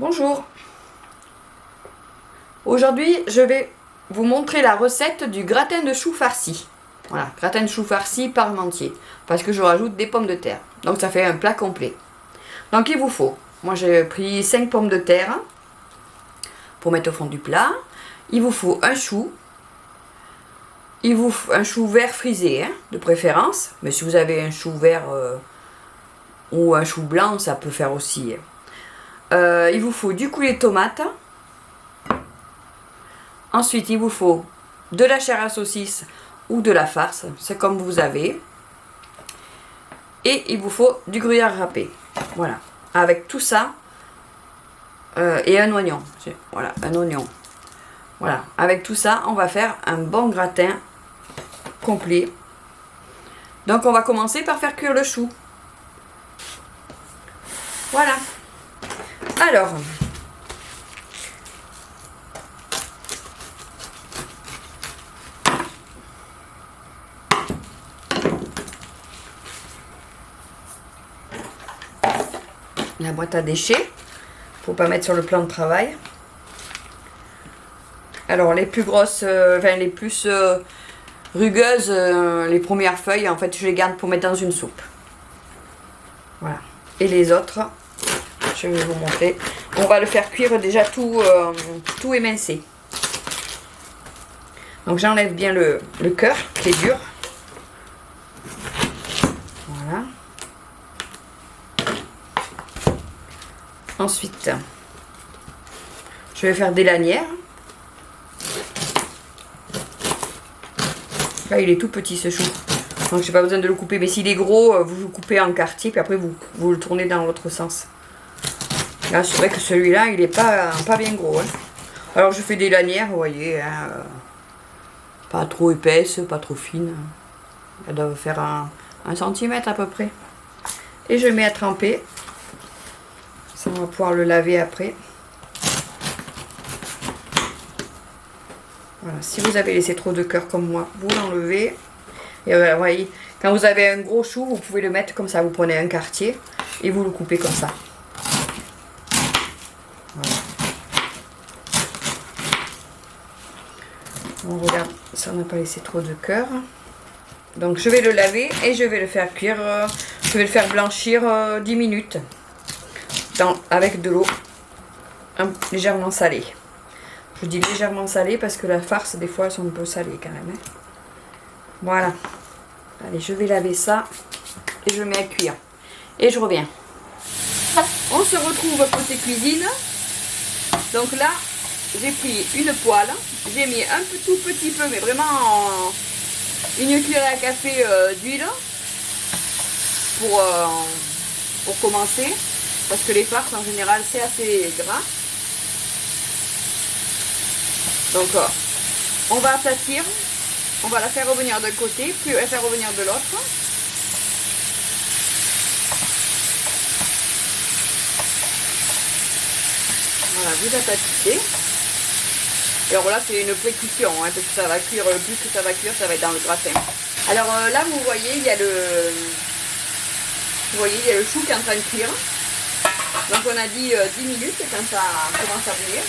Bonjour. Aujourd'hui, je vais vous montrer la recette du gratin de chou farci. Voilà, gratin de chou farci parmentier. Parce que je rajoute des pommes de terre. Donc ça fait un plat complet. Donc il vous faut, moi j'ai pris 5 pommes de terre pour mettre au fond du plat. Il vous faut un chou. Il vous faut un chou vert frisé, de préférence. Mais si vous avez un chou vert ou un chou blanc, ça peut faire aussi. Il vous faut du coulis de tomate. Ensuite, il vous faut de la chair à saucisse ou de la farce, c'est comme vous avez. Et il vous faut du gruyère râpé. Voilà. Avec tout ça, et un oignon. Voilà, un oignon. Voilà. Avec tout ça, on va faire un bon gratin complet. Donc, on va commencer par faire cuire le chou. Voilà. Alors, la boîte à déchets, faut pas mettre sur le plan de travail. Alors les plus grosses, les plus rugueuses, les premières feuilles, en fait je les garde pour mettre dans une soupe. Voilà. Et les autres, je vais vous montrer. On va le faire cuire déjà tout émincé. Donc j'enlève bien le cœur qui est dur. Voilà. Ensuite, je vais faire des lanières. Là, il est tout petit ce chou. Donc, j'ai pas besoin de le couper. Mais s'il est gros, vous le coupez en quartier. Puis après, vous le tournez dans l'autre sens. Là, c'est vrai que celui-là, il est pas bien gros. Hein. Alors, je fais des lanières, vous voyez. Hein, pas trop épaisses, pas trop fines. Elles doivent faire 1 centimètre à peu près. Et je mets à tremper. Ça, on va pouvoir le laver après. Voilà, si vous avez laissé trop de cœur comme moi, vous l'enlevez. Et vous voyez, quand vous avez un gros chou, vous pouvez le mettre comme ça. Vous prenez un quartier et vous le coupez comme ça. Voilà. On regarde, ça n'a pas laissé trop de cœur. Donc je vais le laver et je vais le faire cuire. Je vais le faire blanchir 10 minutes avec de l'eau légèrement salée. Je dis légèrement salée parce que la farce, des fois, elles sont un peu salées quand même. Hein. Voilà. Allez, je vais laver ça et je mets à cuire. Et je reviens. On se retrouve côté cuisine. Donc là, j'ai pris une poêle. J'ai mis un tout petit peu, mais vraiment une cuillère à café d'huile pour commencer. Parce que les farces, en général, c'est assez gras. Donc, on va aplatir, on va la faire revenir d'un côté, puis la faire revenir de l'autre. Voilà, vous aplatissez. Et alors là, c'est une pré-cuisson, hein, parce que ça va cuire, plus que ça va cuire, ça va être dans le gratin. Alors là, vous voyez, il y a le chou qui est en train de cuire. Donc, on a dit 10 minutes quand ça commence à bouillir.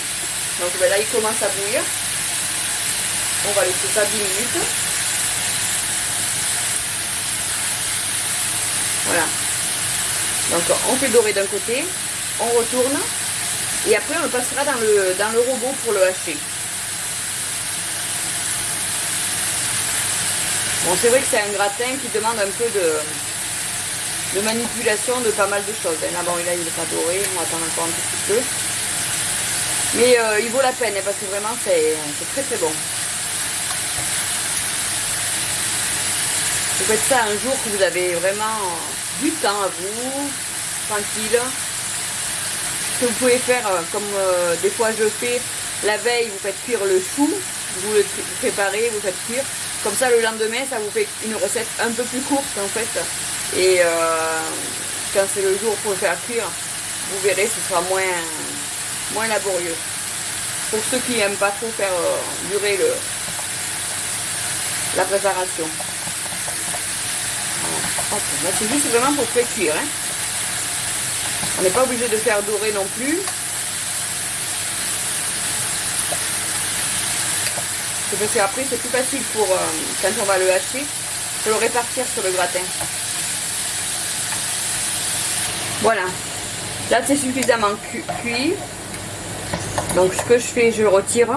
Donc ben là, il commence à bouillir. On va laisser ça 10 minutes. Voilà. Donc on fait dorer d'un côté, on retourne. Et après, on le passera dans le robot pour le hacher. Bon, c'est vrai que c'est un gratin qui demande un peu de manipulation de pas mal de choses. Là, bon, là, il n'est pas doré. On va attendre encore un petit peu. Mais il vaut la peine hein, parce que vraiment c'est très très bon. Vous faites ça un jour que vous avez vraiment du temps à vous, tranquille. Ce que vous pouvez faire comme des fois je fais, la veille vous faites cuire le chou, vous le préparez, vous faites cuire. Comme ça le lendemain ça vous fait une recette un peu plus courte en fait. Et quand c'est le jour pour le faire cuire, vous verrez ce sera moins laborieux. Pour ceux qui n'aiment pas trop faire durer la préparation. Voilà. C'est juste vraiment pour faire cuire. Hein. On n'est pas obligé de faire dorer non plus. parce qu'après c'est plus facile pour quand on va le hacher, de le répartir sur le gratin. Voilà, là c'est suffisamment cuit. Donc ce que je fais, je le retire.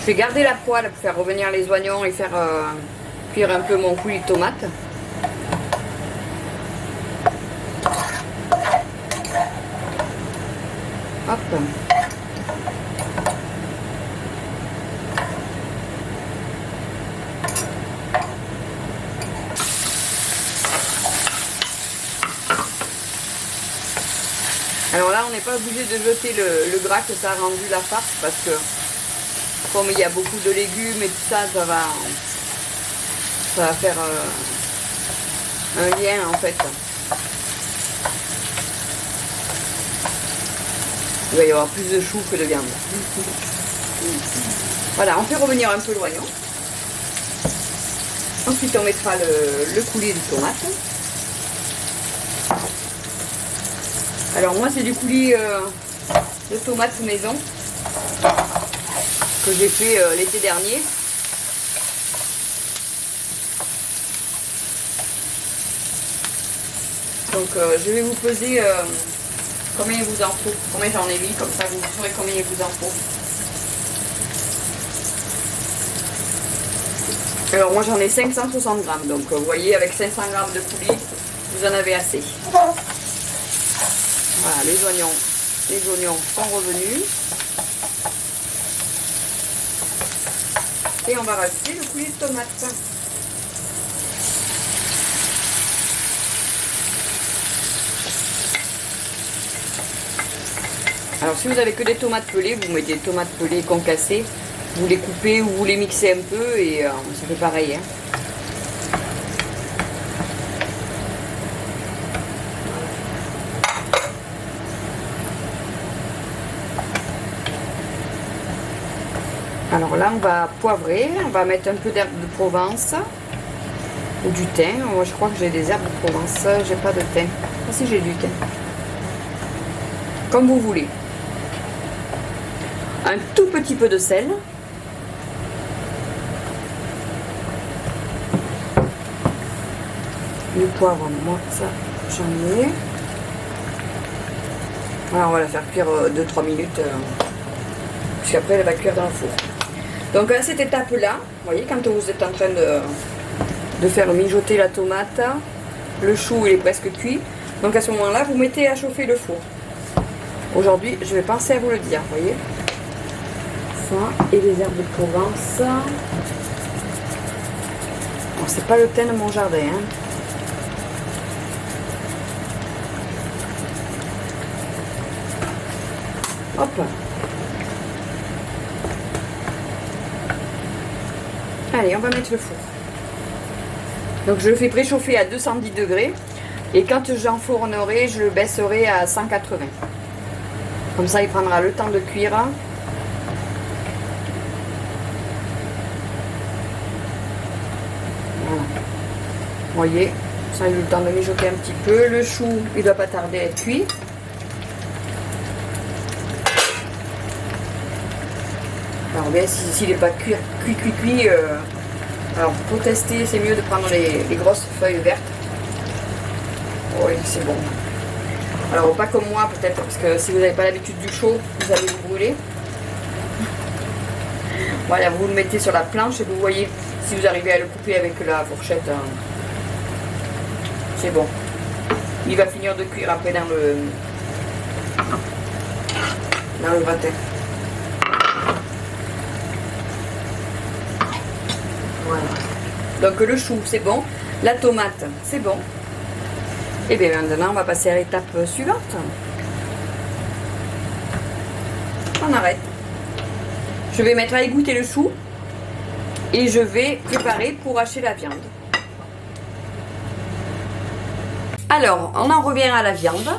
Je vais garder la poêle pour faire revenir les oignons et faire cuire un peu mon coulis de tomate. Hop. Alors là, on n'est pas obligé de jeter le gras que ça a rendu la farce parce que comme il y a beaucoup de légumes et tout ça, ça va faire un lien en fait. Il va y avoir plus de choux que de viande. Voilà, on fait revenir un peu l'oignon. Ensuite, on mettra le coulis de tomate. Alors moi, c'est du coulis de tomate maison que j'ai fait l'été dernier. Donc je vais vous peser combien il vous en faut, combien j'en ai mis, comme ça vous saurez combien il vous en faut. Alors moi j'en ai 560 grammes, donc vous voyez avec 500 grammes de coulis, vous en avez assez. Voilà, les oignons sont revenus. Et on va rajouter le coulis de tomate. Alors si vous avez que des tomates pelées, vous mettez des tomates pelées concassées, vous les coupez ou vous les mixez un peu et ça fait pareil. Hein. Alors là on va poivrer, on va mettre un peu d'herbe de Provence ou du thym. Moi je crois que j'ai des herbes de Provence, j'ai pas de thym. Ah si, j'ai du thym. Comme vous voulez. Un tout petit peu de sel. Le poivre, moi ça j'en ai. Voilà, on va la faire cuire 2-3 minutes. Puisqu'après elle va cuire dans le four. Donc à cette étape là, vous voyez, quand vous êtes en train de faire mijoter la tomate, le chou il est presque cuit. Donc à ce moment là, vous mettez à chauffer le four. Aujourd'hui, je vais penser à vous le dire, vous voyez. Ça, et les herbes de Provence. Bon, c'est pas le thym de mon jardin, hein. Hop. Allez, on va mettre le four. Donc je le fais préchauffer à 210 degrés. Et quand j'enfournerai, je le baisserai à 180. Comme ça, il prendra le temps de cuire. Voilà. Vous voyez, ça a eu le temps de mijoter un petit peu. Le chou, il ne doit pas tarder à être cuit. Alors bien, s'il n'est pas cuit, alors pour tester, c'est mieux de prendre les grosses feuilles vertes. Oui, c'est bon. Alors pas comme moi peut-être, parce que si vous n'avez pas l'habitude du chaud, vous allez vous brûler. Voilà, vous le mettez sur la planche et vous voyez si vous arrivez à le couper avec la fourchette. C'est bon. Il va finir de cuire après dans le gratin. Voilà. Donc le chou, c'est bon. La tomate, c'est bon. Et bien maintenant, on va passer à l'étape suivante. On arrête. Je vais mettre à égoutter le chou et je vais préparer pour hacher la viande. Alors, on en revient à la viande.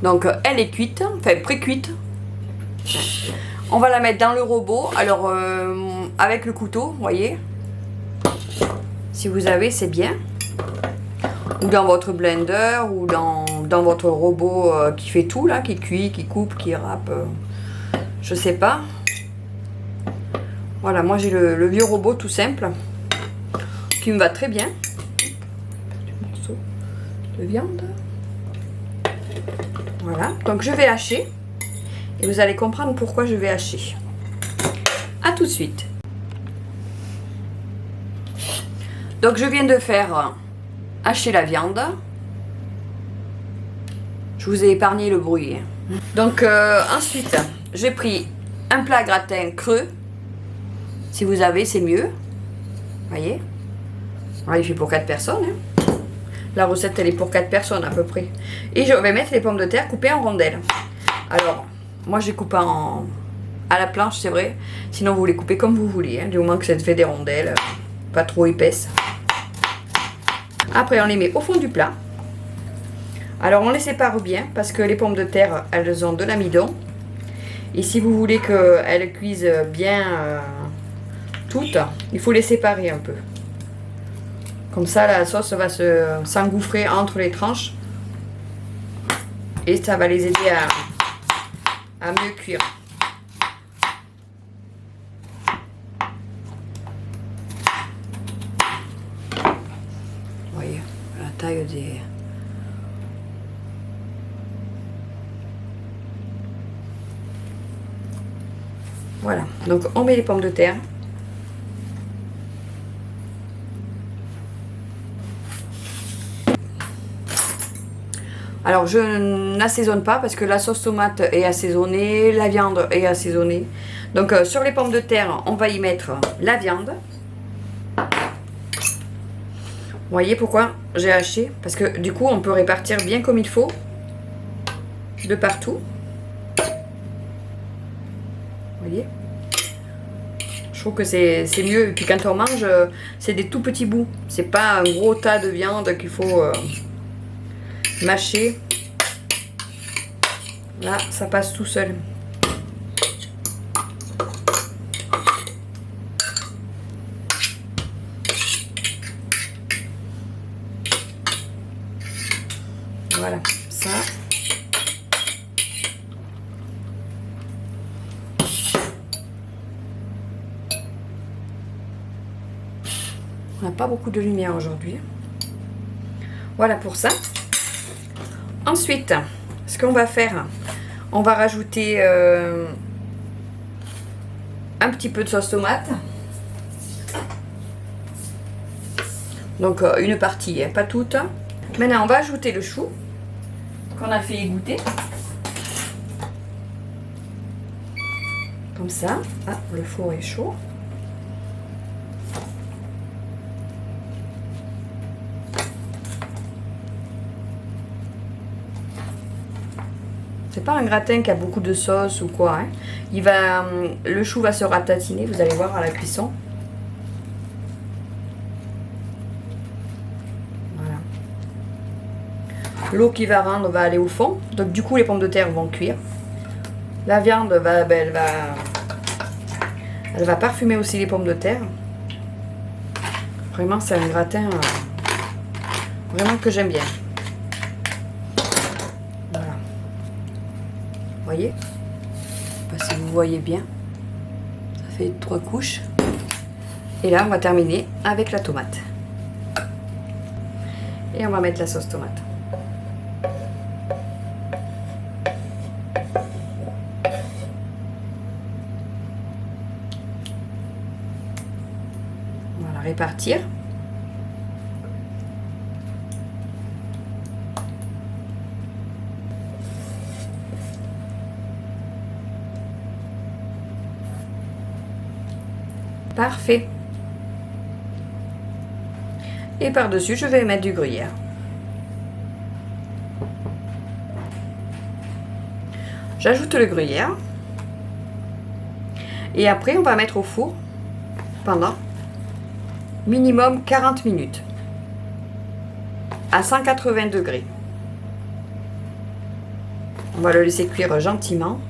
Donc, elle est cuite, enfin pré-cuite. On va la mettre dans le robot. Alors, avec le couteau, vous voyez. Si vous avez, c'est bien. Ou dans votre blender, ou dans votre robot qui fait tout, là, qui cuit, qui coupe, qui râpe. Je sais pas. Voilà, moi j'ai le vieux robot tout simple qui me va très bien. Un morceau de viande. Voilà, donc je vais hacher et vous allez comprendre pourquoi je vais hacher. A tout de suite. Donc je viens de faire hacher la viande. Je vous ai épargné le bruit. Donc ensuite, j'ai pris un plat gratin creux. Si vous avez, c'est mieux. Voyez. Voilà, il fait pour 4 personnes. Hein. La recette, elle est pour 4 personnes à peu près. Et je vais mettre les pommes de terre coupées en rondelles. Alors, moi j'ai coupé à la planche, c'est vrai. Sinon, vous les coupez comme vous voulez. Hein, du moment que ça fait des rondelles, pas trop épaisses. Après, on les met au fond du plat. Alors, on les sépare bien parce que les pommes de terre, elles ont de l'amidon. Et si vous voulez qu'elles cuisent bien toutes, il faut les séparer un peu. Comme ça, la sauce va s'engouffrer entre les tranches. Et ça va les aider à mieux cuire. Vous voyez, la taille des... Voilà, donc on met les pommes de terre. Alors je n'assaisonne pas parce que la sauce tomate est assaisonnée, la viande est assaisonnée. Donc sur les pommes de terre, on va y mettre la viande. Vous voyez pourquoi j'ai haché? Parce que du coup on peut répartir bien comme il faut de partout. Vous voyez? Je trouve que c'est mieux. Et puis quand on mange, c'est des tout petits bouts. C'est pas un gros tas de viande qu'il faut mâcher. Là, ça passe tout seul. Voilà, ça. On n'a pas beaucoup de lumière aujourd'hui. Voilà pour ça. Ensuite, ce qu'on va faire, on va rajouter un petit peu de sauce tomate. Donc une partie, hein, pas toute. Maintenant, on va ajouter le chou qu'on a fait égoutter. Comme ça. Ah, le four est chaud. C'est pas un gratin qui a beaucoup de sauce ou quoi. Hein. Le chou va se ratatiner, vous allez voir à la cuisson. Voilà. L'eau qui va rendre va aller au fond. Donc du coup les pommes de terre vont cuire. La viande elle va parfumer aussi les pommes de terre. Vraiment c'est un gratin vraiment que j'aime bien. Voyez, je sais pas si vous voyez bien, ça fait 3 couches. Et là on va terminer avec la tomate et on va mettre la sauce tomate. On va la répartir. Parfait. Et par-dessus, je vais mettre du gruyère. J'ajoute le gruyère. Et après, on va mettre au four pendant minimum 40 minutes. À 180 degrés. On va le laisser cuire gentiment.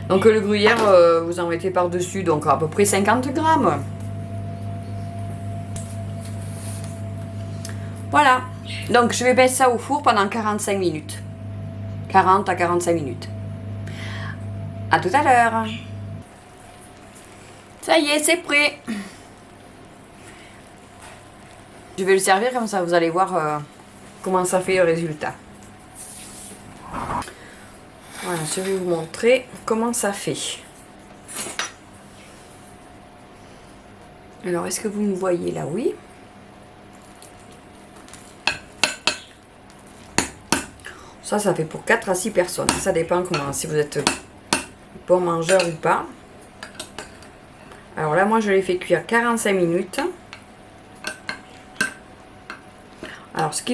Donc le gruyère, vous en mettez par-dessus, donc à peu près 50 grammes. Voilà. Donc je vais mettre ça au four pendant 45 minutes. 40 à 45 minutes. À tout à l'heure. Ça y est, c'est prêt. Je vais le servir comme ça, vous allez voir comment ça fait le résultat. Voilà, je vais vous montrer comment ça fait. Alors, est-ce que vous me voyez là? Oui. Ça fait pour 4 à 6 personnes. Ça dépend comment, si vous êtes bon mangeur ou pas. Alors là, moi, je l'ai fait cuire 45 minutes. Alors, ce qui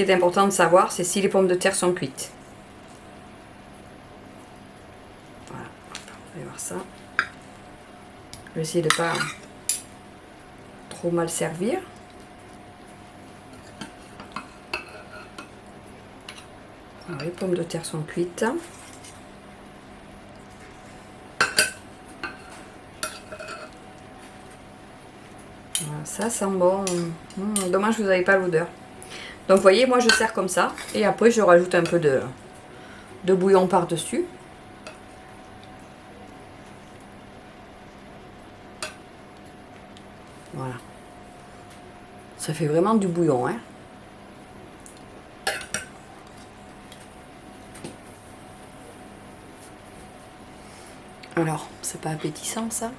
est important de savoir, c'est si les pommes de terre sont cuites. Voilà, vous allez voir ça. Je vais essayer de ne pas trop mal servir. Alors, les pommes de terre sont cuites. Voilà, ça sent bon. Dommage que vous n'avez pas l'odeur. Donc vous voyez, moi je sers comme ça. Et après je rajoute un peu de bouillon par-dessus. Voilà. Ça fait vraiment du bouillon, hein. Alors, c'est pas appétissant ça?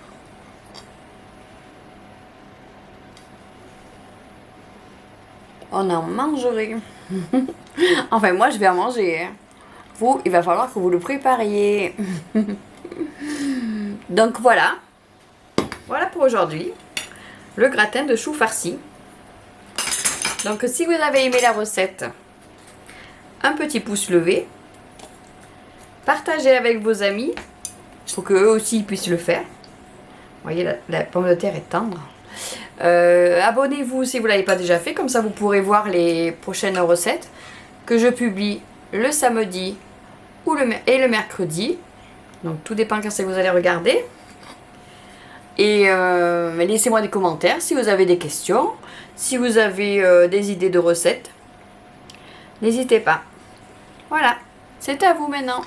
On en mangerait. Enfin, moi, je vais en manger. Hein. Vous, il va falloir que vous le prépariez. Donc, voilà. Voilà pour aujourd'hui. Le gratin de choux farci. Donc, si vous avez aimé la recette, un petit pouce levé. Partagez avec vos amis pour qu'eux aussi puissent le faire. Vous voyez, la pomme de terre est tendre. Abonnez-vous si vous ne l'avez pas déjà fait, comme ça vous pourrez voir les prochaines recettes que je publie le samedi et le mercredi. Donc tout dépend quand c'est que vous allez regarder. Et laissez-moi des commentaires si vous avez des questions, si vous avez des idées de recettes. N'hésitez pas. Voilà, c'est à vous maintenant.